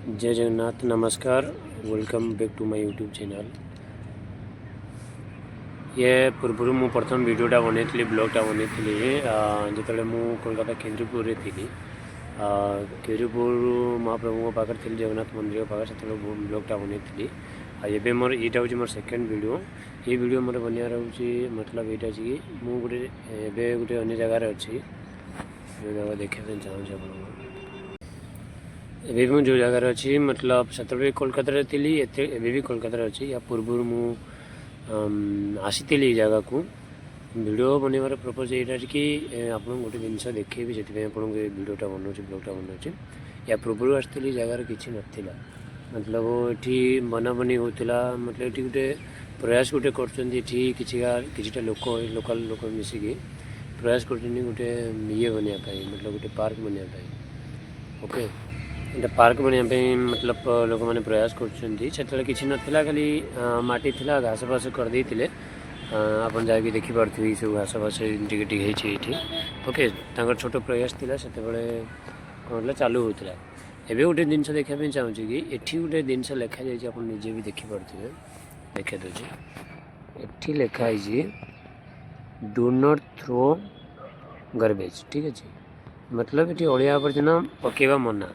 जय जगन्नाथ नमस्कार welcome back to my YouTube channel. ये पूर्व मु प्रथम वीडियोटा बनई ब्लॉगटा बनई जो मु कोलकाता केन्द्रीपुर थी केन्द्रीपुर महाप्रभु पाखे थी जगन्नाथ मंदिर पाखे से ब्लॉगटा बनई आबे मोर यहाँ हूँ मोर सेकेंड वीडियो। ये वीडियो मोर बनवार हूँ मतलब यहाँ कि मुझे गोटे अन्य जगार अच्छी जो जगह देखा चाहूँगी आप एबे भी जो जगार अच्छी मतलब से कोलकाता थी एबे भी कोलकाता अच्छी या पूर्व मु आसी जगह को वीडियो बनवार पर्पज यहाँ कि आप गोटे जिनस देखेबी से वीडियोटा बनाऊँ ब्लॉगटा बनाऊँ या पूर्व आसती जगार किसी नाला मतलब ये बना बनी होता मतलब ये गोटे प्रयास गोटे कर लोकल लोक मिसिकी प्रयास कर गोटे ये बनवाई मतलब गोटे पार्क बनवाई ओके ये पार्क बनवाई मतलब लोक मैंने प्रयास कर किसी नाला खाली माटी थी घास फास करदे आप जाकि देखिपे सब घास फास टी ओके छोट प्रयास थी से कौन चालू होता एबे गोटे जिनस देखापी चाहूँ कि ये गोटे जिनस लिखा जाए आप निजे भी देखिपे देखा दूसरी ये लिखाई डू नॉट थ्रो गार्बेज ठीक अच्छे मतलब ये अलिया आवर्जना पकेवा मना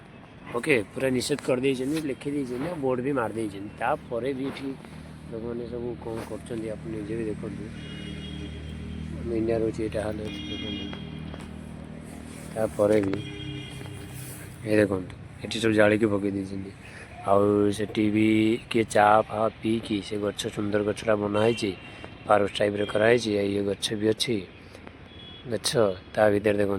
ओके पूरा निषेध कर लिखिदी बोर्ड भी मारदे तापर भी ये लोक मैंने सब कौन कर निजे भी देखो इंडिया रोचे तापर भी ये देखो ये सब जाड़ी पकई देती आठी भी किए चा फा पीकि से गच सुंदर गछटा बनाई फार्म टाइप कराई ये गछ भी अच्छी गछ ता भर देखु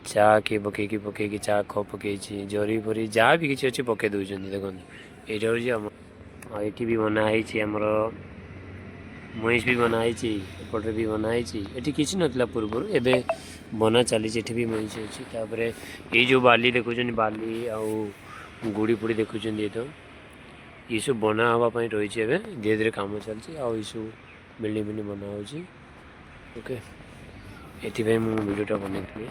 चा किए पकई चा कप पकई जरी फरी जहाँ भी किसी अच्छे पकई दूसरी देखो यहाँ हूँ ये भी बनाई आमर महीष भी बनाई एपटे भी बनाई ये किसी नाला पूर्व एवं बना चली भी महीष अच्छी ये जो बाली देखुं बाली आउ गुड़ी फुड़ी देखुं ये तो ये सब बना हाँपाई रही है धीरे धीरे कम चलती आउ सब बिल्डिंग फिल्डिंग बना ओके ये मुझे वीडियोटा बनई।